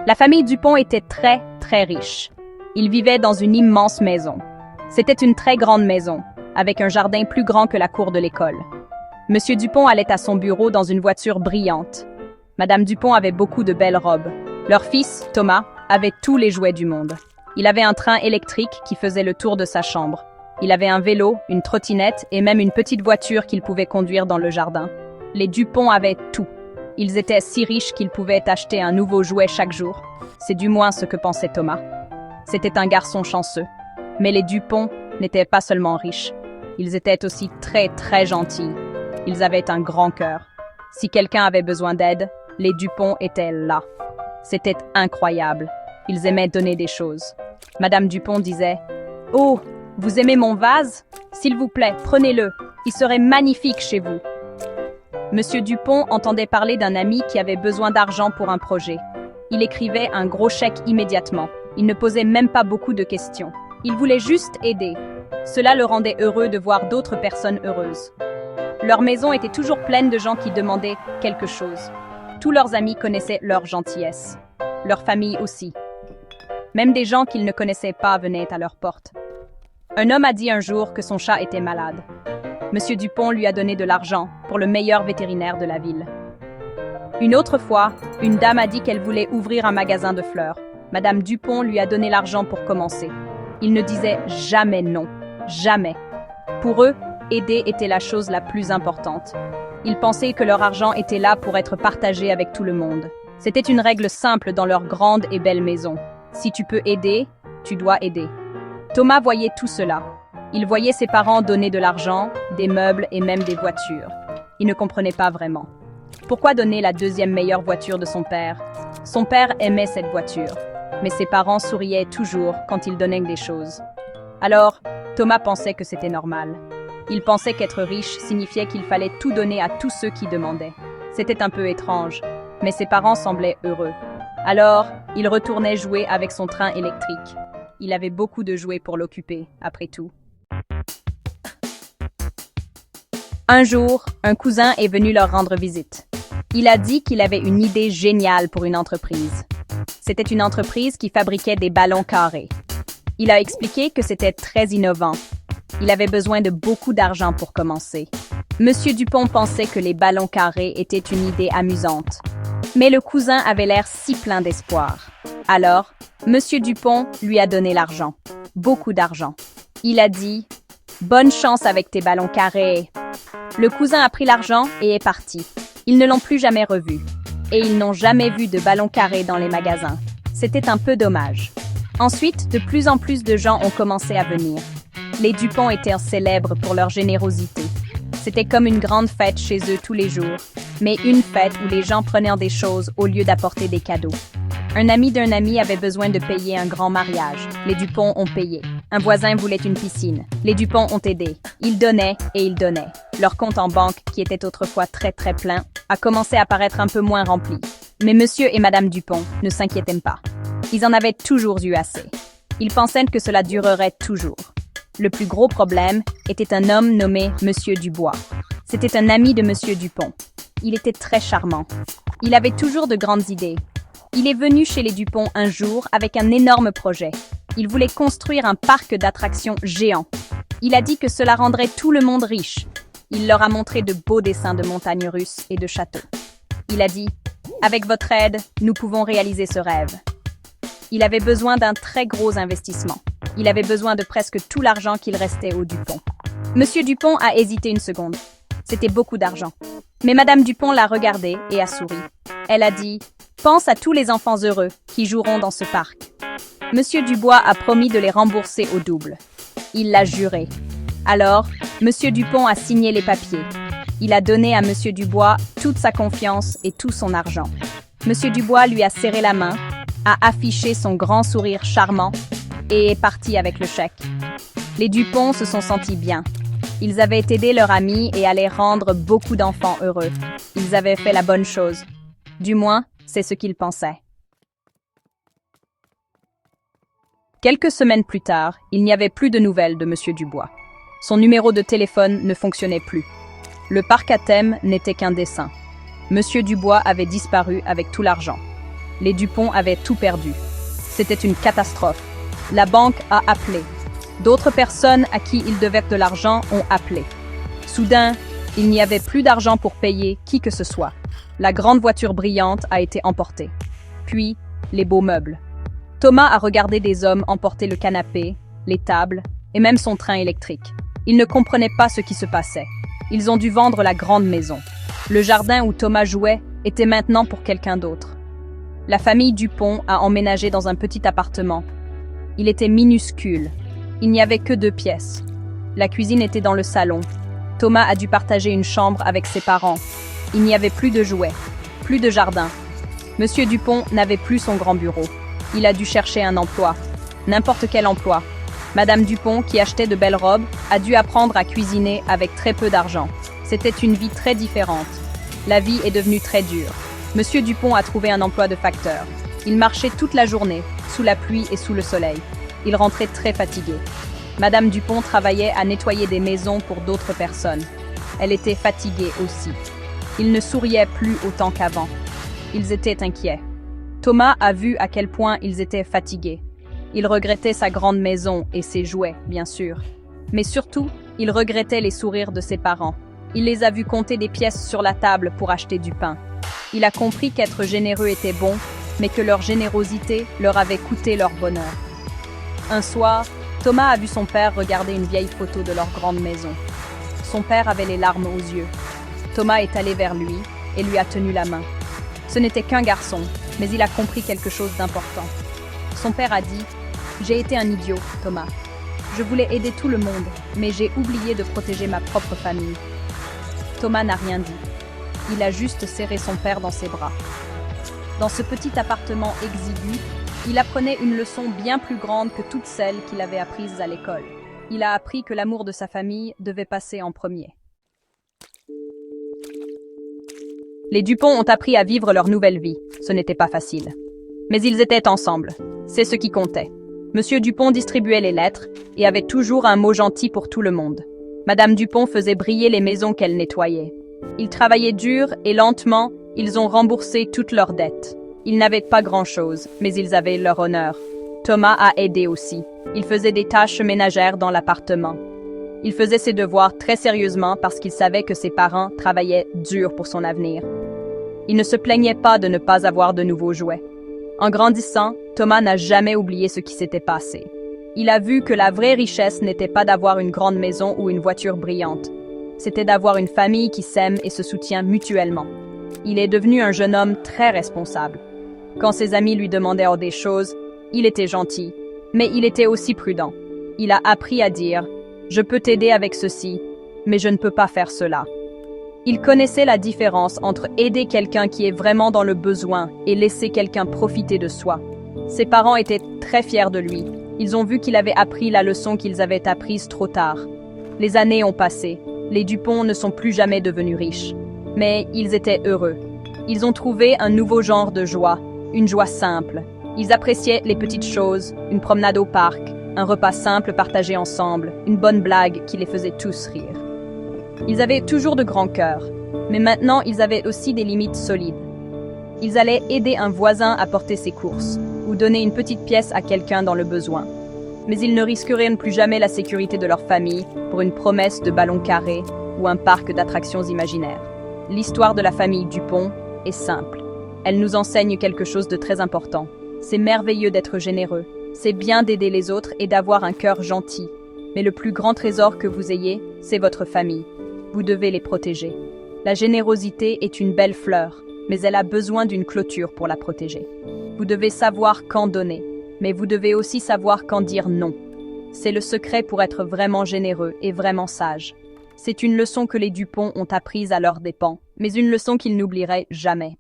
La famille Dupont était très, très riche. Ils vivaient dans une immense maison. C'était une très grande maison, avec un jardin plus grand que la cour de l'école. Monsieur Dupont allait à son bureau dans une voiture brillante. Madame Dupont avait beaucoup de belles robes. Leur fils, Thomas, avait tous les jouets du monde. Il avait un train électrique qui faisait le tour de sa chambre. Il avait un vélo, une trottinette et même une petite voiture qu'il pouvait conduire dans le jardin. Les Dupont avaient tout. Ils étaient si riches qu'ils pouvaient acheter un nouveau jouet chaque jour. C'est du moins ce que pensait Thomas. C'était un garçon chanceux. Mais les Dupont n'étaient pas seulement riches. Ils étaient aussi très, très gentils. Ils avaient un grand cœur. Si quelqu'un avait besoin d'aide, les Dupont étaient là. C'était incroyable. Ils aimaient donner des choses. Madame Dupont disait « Oh, vous aimez mon vase? S'il vous plaît, prenez-le. Il serait magnifique chez vous. » Monsieur Dupont entendait parler d'un ami qui avait besoin d'argent pour un projet. Il écrivait un gros chèque immédiatement. Il ne posait même pas beaucoup de questions. Il voulait juste aider. Cela le rendait heureux de voir d'autres personnes heureuses. Leur maison était toujours pleine de gens qui demandaient quelque chose. Tous leurs amis connaissaient leur gentillesse. Leur famille aussi. Même des gens qu'ils ne connaissaient pas venaient à leur porte. Un homme a dit un jour que son chat était malade. Monsieur Dupont lui a donné de l'argent pour le meilleur vétérinaire de la ville. Une autre fois, une dame a dit qu'elle voulait ouvrir un magasin de fleurs. Madame Dupont lui a donné l'argent pour commencer. Ils ne disaient jamais non. Jamais. Pour eux, aider était la chose la plus importante. Ils pensaient que leur argent était là pour être partagé avec tout le monde. C'était une règle simple dans leur grande et belle maison. Si tu peux aider, tu dois aider. Thomas voyait tout cela. Il voyait ses parents donner de l'argent, des meubles et même des voitures. Il ne comprenait pas vraiment. Pourquoi donner la deuxième meilleure voiture de son père? Son père aimait cette voiture, mais ses parents souriaient toujours quand il donnait des choses. Alors, Thomas pensait que c'était normal. Il pensait qu'être riche signifiait qu'il fallait tout donner à tous ceux qui demandaient. C'était un peu étrange, mais ses parents semblaient heureux. Alors, il retournait jouer avec son train électrique. Il avait beaucoup de jouets pour l'occuper, après tout. Un jour, un cousin est venu leur rendre visite. Il a dit qu'il avait une idée géniale pour une entreprise. C'était une entreprise qui fabriquait des ballons carrés. Il a expliqué que c'était très innovant. Il avait besoin de beaucoup d'argent pour commencer. Monsieur Dupont pensait que les ballons carrés étaient une idée amusante. Mais le cousin avait l'air si plein d'espoir. Alors, Monsieur Dupont lui a donné l'argent. Beaucoup d'argent. Il a dit « Bonne chance avec tes ballons carrés ». Le cousin a pris l'argent et est parti. Ils ne l'ont plus jamais revu. Et ils n'ont jamais vu de ballons carrés dans les magasins. C'était un peu dommage. Ensuite, de plus en plus de gens ont commencé à venir. Les Dupont étaient célèbres pour leur générosité. C'était comme une grande fête chez eux tous les jours, mais une fête où les gens prenaient des choses au lieu d'apporter des cadeaux. Un ami d'un ami avait besoin de payer un grand mariage. Les Dupont ont payé. Un voisin voulait une piscine. Les Dupont ont aidé. Ils donnaient et ils donnaient. Leur compte en banque, qui était autrefois très très plein, a commencé à paraître un peu moins rempli. Mais Monsieur et Madame Dupont ne s'inquiétaient pas. Ils en avaient toujours eu assez. Ils pensaient que cela durerait toujours. Le plus gros problème était un homme nommé Monsieur Dubois. C'était un ami de Monsieur Dupont. Il était très charmant. Il avait toujours de grandes idées. Il est venu chez les Dupont un jour avec un énorme projet. Il voulait construire un parc d'attractions géant. Il a dit que cela rendrait tout le monde riche. Il leur a montré de beaux dessins de montagnes russes et de châteaux. Il a dit « Avec votre aide, nous pouvons réaliser ce rêve ». Il avait besoin d'un très gros investissement. Il avait besoin de presque tout l'argent qu'il restait au Dupont. Monsieur Dupont a hésité une seconde. C'était beaucoup d'argent. Mais Madame Dupont l'a regardé et a souri. Elle a dit « Pense à tous les enfants heureux qui joueront dans ce parc ». Monsieur Dubois a promis de les rembourser au double. Il l'a juré. Alors, Monsieur Dupont a signé les papiers. Il a donné à Monsieur Dubois toute sa confiance et tout son argent. Monsieur Dubois lui a serré la main, a affiché son grand sourire charmant et est parti avec le chèque. Les Dupont se sont sentis bien. Ils avaient aidé leur ami et allaient rendre beaucoup d'enfants heureux. Ils avaient fait la bonne chose. Du moins, c'est ce qu'ils pensaient. Quelques semaines plus tard, il n'y avait plus de nouvelles de Monsieur Dubois. Son numéro de téléphone ne fonctionnait plus. Le parc à thème n'était qu'un dessin. Monsieur Dubois avait disparu avec tout l'argent. Les Dupont avaient tout perdu. C'était une catastrophe. La banque a appelé. D'autres personnes à qui ils devaient de l'argent ont appelé. Soudain, il n'y avait plus d'argent pour payer qui que ce soit. La grande voiture brillante a été emportée. Puis, les beaux meubles. Thomas a regardé des hommes emporter le canapé, les tables et même son train électrique. Il ne comprenait pas ce qui se passait. Ils ont dû vendre la grande maison. Le jardin où Thomas jouait était maintenant pour quelqu'un d'autre. La famille Dupont a emménagé dans un petit appartement. Il était minuscule. Il n'y avait que 2 pièces. La cuisine était dans le salon. Thomas a dû partager une chambre avec ses parents. Il n'y avait plus de jouets, plus de jardin. Monsieur Dupont n'avait plus son grand bureau. Il a dû chercher un emploi. N'importe quel emploi. Madame Dupont, qui achetait de belles robes, a dû apprendre à cuisiner avec très peu d'argent. C'était une vie très différente. La vie est devenue très dure. Monsieur Dupont a trouvé un emploi de facteur. Il marchait toute la journée, sous la pluie et sous le soleil. Il rentrait très fatigué. Madame Dupont travaillait à nettoyer des maisons pour d'autres personnes. Elle était fatiguée aussi. Ils ne souriaient plus autant qu'avant. Ils étaient inquiets. Thomas a vu à quel point ils étaient fatigués. Il regrettait sa grande maison et ses jouets, bien sûr. Mais surtout, il regrettait les sourires de ses parents. Il les a vus compter des pièces sur la table pour acheter du pain. Il a compris qu'être généreux était bon, mais que leur générosité leur avait coûté leur bonheur. Un soir, Thomas a vu son père regarder une vieille photo de leur grande maison. Son père avait les larmes aux yeux. Thomas est allé vers lui et lui a tenu la main. Ce n'était qu'un garçon, mais il a compris quelque chose d'important. Son père a dit « J'ai été un idiot, Thomas. Je voulais aider tout le monde, mais j'ai oublié de protéger ma propre famille. » Thomas n'a rien dit. Il a juste serré son père dans ses bras. Dans ce petit appartement exigu, il apprenait une leçon bien plus grande que toutes celles qu'il avait apprises à l'école. Il a appris que l'amour de sa famille devait passer en premier. Les Dupont ont appris à vivre leur nouvelle vie. Ce n'était pas facile. Mais ils étaient ensemble. C'est ce qui comptait. Monsieur Dupont distribuait les lettres et avait toujours un mot gentil pour tout le monde. Madame Dupont faisait briller les maisons qu'elle nettoyait. Ils travaillaient dur et lentement, ils ont remboursé toutes leurs dettes. Ils n'avaient pas grand-chose, mais ils avaient leur honneur. Thomas a aidé aussi. Il faisait des tâches ménagères dans l'appartement. Il faisait ses devoirs très sérieusement parce qu'il savait que ses parents travaillaient dur pour son avenir. Il ne se plaignait pas de ne pas avoir de nouveaux jouets. En grandissant, Thomas n'a jamais oublié ce qui s'était passé. Il a vu que la vraie richesse n'était pas d'avoir une grande maison ou une voiture brillante. C'était d'avoir une famille qui s'aime et se soutient mutuellement. Il est devenu un jeune homme très responsable. Quand ses amis lui demandaient des choses, il était gentil, mais il était aussi prudent. Il a appris à dire « Je peux t'aider avec ceci, mais je ne peux pas faire cela ». Il connaissait la différence entre aider quelqu'un qui est vraiment dans le besoin et laisser quelqu'un profiter de soi. Ses parents étaient très fiers de lui. Ils ont vu qu'il avait appris la leçon qu'ils avaient apprise trop tard. Les années ont passé. Les Dupont ne sont plus jamais devenus riches. Mais ils étaient heureux. Ils ont trouvé un nouveau genre de joie, une joie simple. Ils appréciaient les petites choses, une promenade au parc, un repas simple partagé ensemble, une bonne blague qui les faisait tous rire. Ils avaient toujours de grands cœurs, mais maintenant ils avaient aussi des limites solides. Ils allaient aider un voisin à porter ses courses, ou donner une petite pièce à quelqu'un dans le besoin. Mais ils ne risqueraient plus jamais la sécurité de leur famille pour une promesse de ballon carré ou un parc d'attractions imaginaires. L'histoire de la famille Dupont est simple. Elle nous enseigne quelque chose de très important. C'est merveilleux d'être généreux. C'est bien d'aider les autres et d'avoir un cœur gentil. Mais le plus grand trésor que vous ayez, c'est votre famille. Vous devez les protéger. La générosité est une belle fleur, mais elle a besoin d'une clôture pour la protéger. Vous devez savoir quand donner, mais vous devez aussi savoir quand dire non. C'est le secret pour être vraiment généreux et vraiment sage. C'est une leçon que les Dupont ont apprise à leurs dépens, mais une leçon qu'ils n'oublieraient jamais.